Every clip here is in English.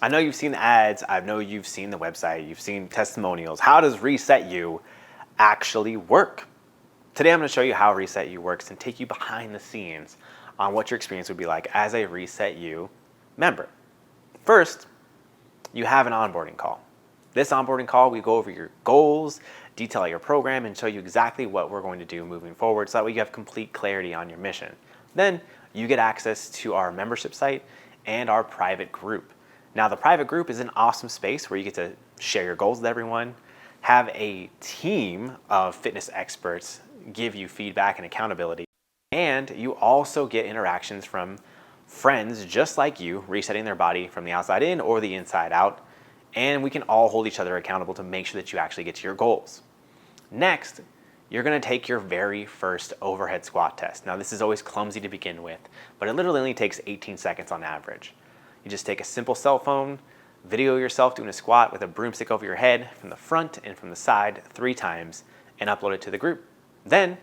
I know you've seen the ads. I know you've seen the website. You've seen testimonials. How does ResetU actually work? Today I'm going to show you how ResetU works and take you behind the scenes on what your experience would be like as a ResetU member. First, you have an onboarding call. This onboarding call, we go over your goals, detail your program, and show you exactly what we're going to do moving forward so that way you have complete clarity on your mission. Then you get access to our membership site and our private group. Now, the private group is an awesome space where you get to share your goals with everyone, have a team of fitness experts give you feedback and accountability, and you also get interactions from friends just like you, resetting their body from the outside in or the inside out, and we can all hold each other accountable to make sure that you actually get to your goals. Next, you're gonna take your very first overhead squat test. Now, this is always clumsy to begin with, but it literally only takes 18 seconds on average. You just take a simple cell phone, video yourself doing a squat with a broomstick over your head from the front and from the side 3 times, and upload it to the group. Then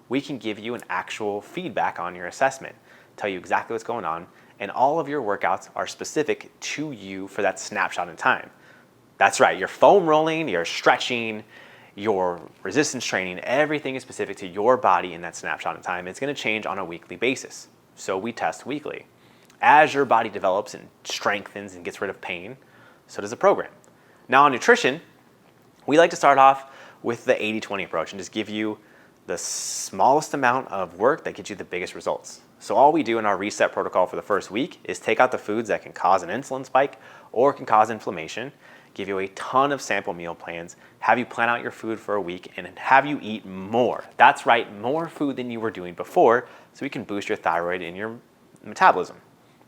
we can give you an actual feedback on your assessment, tell you exactly what's going on, and all of your workouts are specific to you for that snapshot in time. That's right, your foam rolling, your stretching, your resistance training, everything is specific to your body in that snapshot in time. It's gonna change on a weekly basis, so we test weekly. As your body develops and strengthens and gets rid of pain, so does the program. Now on nutrition, we like to start off with the 80-20 approach and just give you the smallest amount of work that gets you the biggest results. So all we do in our reset protocol for the first week is take out the foods that can cause an insulin spike or can cause inflammation, give you a ton of sample meal plans, have you plan out your food for a week, and have you eat more. That's right, more food than you were doing before, so we can boost your thyroid and your metabolism.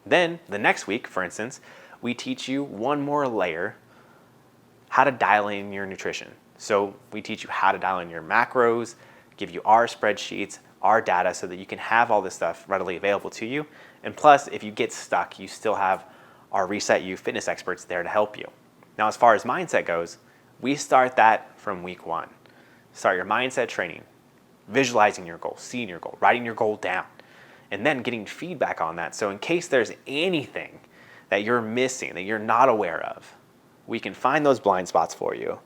Then the next week, for instance, we teach you one more layer, how to dial in your nutrition. So we teach you how to dial in your macros, give you our spreadsheets, our data so that you can have all this stuff readily available to you. And plus, if you get stuck, you still have our ResetU fitness experts there to help you. Now, as far as mindset goes, we start that from week 1. Start your mindset training, visualizing your goal, seeing your goal, writing your goal down, and then getting feedback on that. So in case there's anything that you're missing, that you're not aware of, we can find those blind spots for you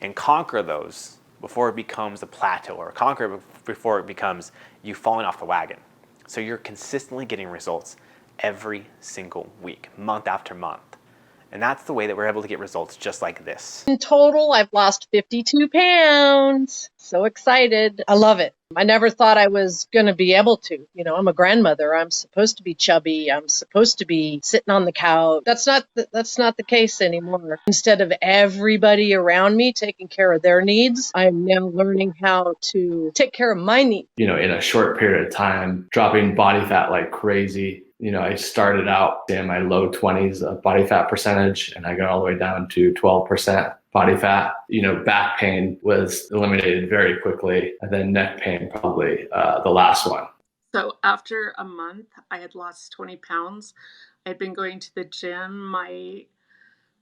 and conquer those before it becomes a plateau, or conquer before it becomes you falling off the wagon. So you're consistently getting results every single week, month after month. And that's the way that we're able to get results just like this. In total, I've lost 52 pounds. So excited. I love it. I never thought I was going to be able to. You know, I'm a grandmother. I'm supposed to be chubby. I'm supposed to be sitting on the couch. That's not the case anymore. Instead of everybody around me taking care of their needs, I'm now learning how to take care of my needs. You know, in a short period of time, dropping body fat like crazy. You know, I started out in my low 20s of body fat percentage, and I got all the way down to 12% body fat. You know, back pain was eliminated very quickly, and then neck pain probably the last one. So after a month, I had lost 20 pounds. I'd been going to the gym. My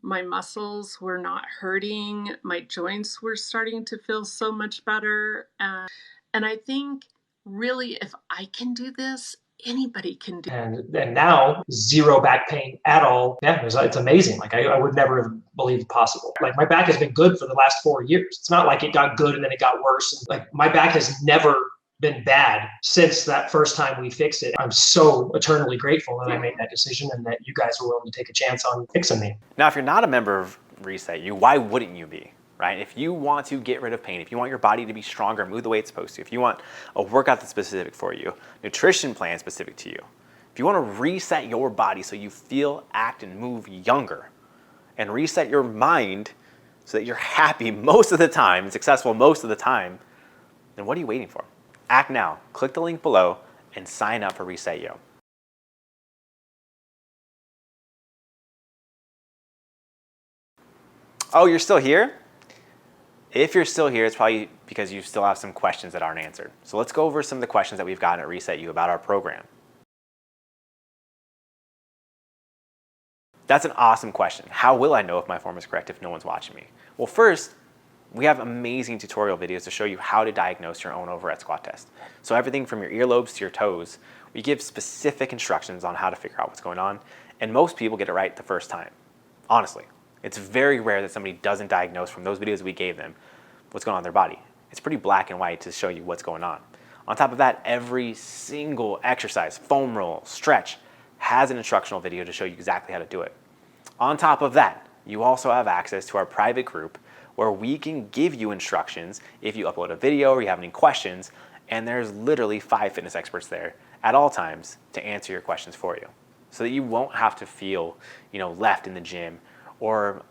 muscles were not hurting. My joints were starting to feel so much better. And I think really if I can do this, anybody can do it. And now, zero back pain at all. Yeah, it's amazing. Like I would never have believed possible. Like my back has been good for the last 4 years. It's not like it got good and then it got worse. Like my back has never been bad since that first time we fixed it. I'm so eternally grateful that I made that decision and that you guys were willing to take a chance on fixing me. Now, if you're not a member of ResetU, why wouldn't you be? Right? If you want to get rid of pain, if you want your body to be stronger, move the way it's supposed to, if you want a workout that's specific for you, nutrition plan specific to you, if you want to reset your body so you feel, act, and move younger, and reset your mind so that you're happy most of the time and successful most of the time, then what are you waiting for? Act now. Click the link below and sign up for ResetU. Oh, you're still here? If you're still here, it's probably because you still have some questions that aren't answered. So let's go over some of the questions that we've gotten at ResetU about our program. That's an awesome question. How will I know if my form is correct if no one's watching me? Well, first, we have amazing tutorial videos to show you how to diagnose your own overhead squat test. So everything from your earlobes to your toes, we give specific instructions on how to figure out what's going on, and most people get it right the first time. Honestly, it's very rare that somebody doesn't diagnose from those videos we gave them what's going on in their body. It's pretty black and white to show you what's going on. On top of that, every single exercise, foam roll, stretch, has an instructional video to show you exactly how to do it. On top of that, you also have access to our private group where we can give you instructions if you upload a video or you have any questions, and there's literally 5 fitness experts there at all times to answer your questions for you, so that you won't have to feel, left in the gym or,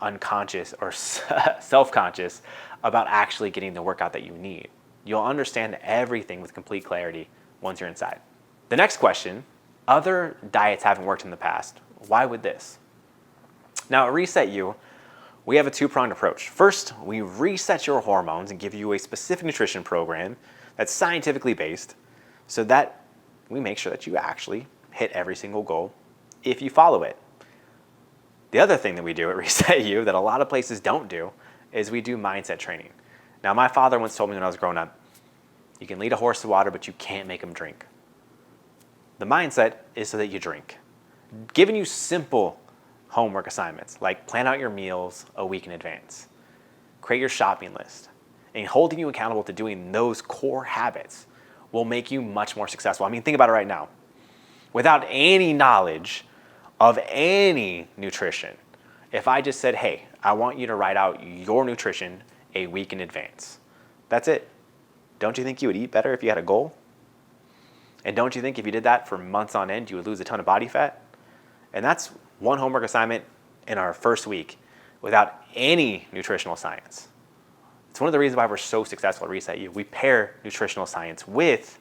unconscious or self-conscious about actually getting the workout that you need. You'll understand everything with complete clarity once you're inside. The next question, other diets haven't worked in the past. Why would this? Now at ResetU, we have a 2-pronged approach. First, we reset your hormones and give you a specific nutrition program that's scientifically based so that we make sure that you actually hit every single goal if you follow it. The other thing that we do at ResetU that a lot of places don't do is we do mindset training. Now, my father once told me when I was growing up, you can lead a horse to water, but you can't make him drink. The mindset is so that you drink. Giving you simple homework assignments, like plan out your meals a week in advance, create your shopping list, and holding you accountable to doing those core habits will make you much more successful. I mean, think about it right now. Without any knowledge of any nutrition, if I just said, hey, I want you to write out your nutrition a week in advance, that's it. Don't you think you would eat better if you had a goal? And don't you think if you did that for months on end, you would lose a ton of body fat? And that's one homework assignment in our first week without any nutritional science. It's one of the reasons why we're so successful at ResetU. We pair nutritional science with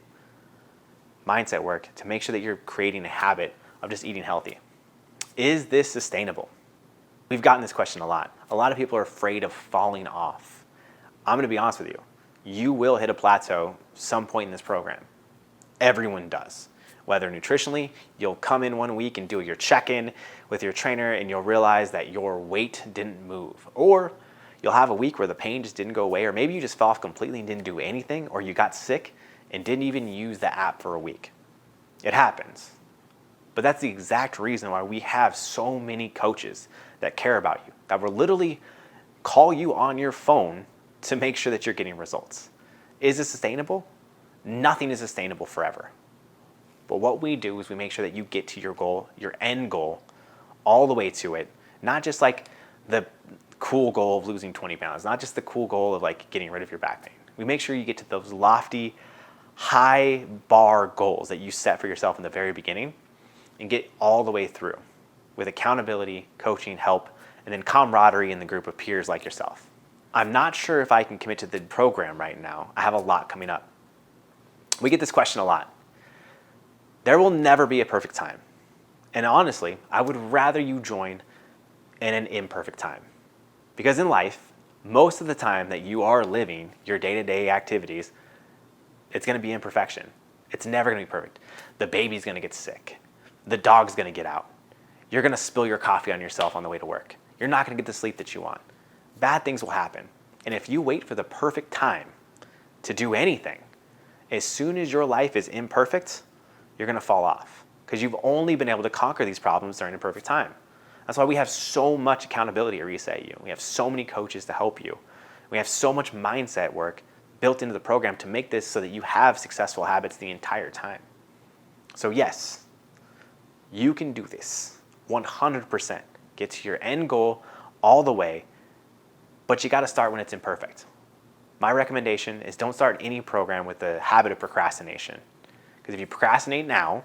mindset work to make sure that you're creating a habit of just eating healthy. Is this sustainable? We've gotten this question a lot. A lot of people are afraid of falling off. I'm gonna be honest with you. You will hit a plateau some point in this program. Everyone does. Whether nutritionally, you'll come in one week and do your check-in with your trainer and you'll realize that your weight didn't move. Or you'll have a week where the pain just didn't go away, or maybe you just fell off completely and didn't do anything, or you got sick and didn't even use the app for a week. It happens. But that's the exact reason why we have so many coaches that care about you, that will literally call you on your phone to make sure that you're getting results. Is it sustainable? Nothing is sustainable forever. But what we do is we make sure that you get to your goal, your end goal, all the way to it. Not just like the cool goal of losing 20 pounds, not just the cool goal of like getting rid of your back pain. We make sure you get to those lofty, high bar goals that you set for yourself in the very beginning and get all the way through with accountability, coaching, help, and then camaraderie in the group of peers like yourself. I'm not sure if I can commit to the program right now. I have a lot coming up. We get this question a lot. There will never be a perfect time. And honestly, I would rather you join in an imperfect time. Because in life, most of the time that you are living your day-to-day activities, it's gonna be imperfection. It's never gonna be perfect. The baby's gonna get sick. The dog's gonna get out. You're gonna spill your coffee on yourself on the way to work. You're not gonna get the sleep that you want. Bad things will happen. And if you wait for the perfect time to do anything, as soon as your life is imperfect, you're gonna fall off because you've only been able to conquer these problems during a perfect time. That's why we have so much accountability at ResetU. We have so many coaches to help you. We have so much mindset work built into the program to make this so that you have successful habits the entire time. So yes, you can do this 100%. Get to your end goal all the way, but you gotta start when it's imperfect. My recommendation is don't start any program with the habit of procrastination. Because if you procrastinate now, you're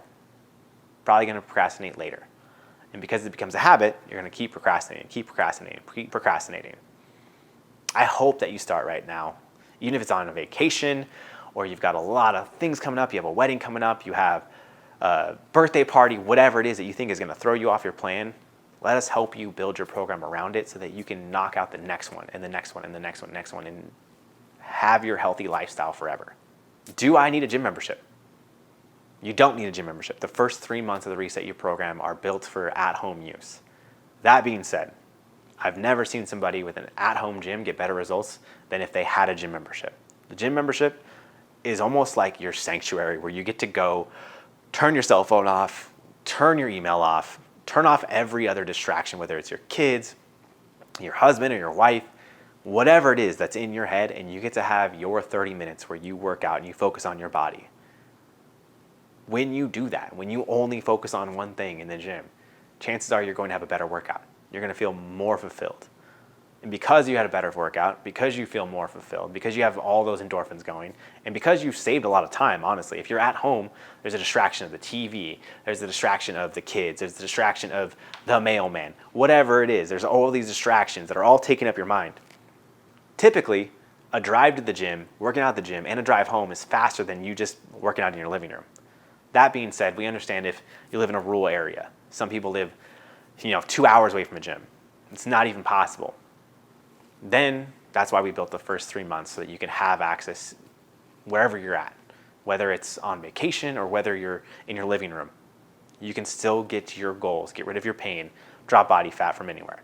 probably gonna procrastinate later. And because it becomes a habit, you're gonna keep procrastinating, keep procrastinating, keep procrastinating. I hope that you start right now. Even if it's on a vacation or you've got a lot of things coming up, you have a wedding coming up, you have a birthday party, whatever it is that you think is gonna throw you off your plan, let us help you build your program around it so that you can knock out the next one and the next one and the next one and the next one and have your healthy lifestyle forever. Do I need a gym membership? You don't need a gym membership. The first 3 months of the ResetU program are built for at-home use. That being said, I've never seen somebody with an at-home gym get better results than if they had a gym membership. The gym membership is almost like your sanctuary where you get to go, turn your cell phone off, turn your email off, Turn off every other distraction, whether it's your kids, your husband or your wife, whatever it is that's in your head, and you get to have your 30 minutes where you work out and you focus on your body. When you do that, when you only focus on one thing in the gym, chances are you're going to have a better workout. You're going to feel more fulfilled. And because you had a better workout, because you feel more fulfilled, because you have all those endorphins going, and because you've saved a lot of time, honestly, if you're at home, there's a distraction of the TV, there's the distraction of the kids, there's the distraction of the mailman, whatever it is, there's all these distractions that are all taking up your mind. Typically, a drive to the gym, working out at the gym, and a drive home is faster than you just working out in your living room. That being said, we understand if you live in a rural area. Some people live 2 hours away from a gym. It's not even possible. Then that's why we built the first 3 months, so that you can have access wherever you're at, whether it's on vacation or whether you're in your living room. You can still get to your goals, get rid of your pain, drop body fat from anywhere.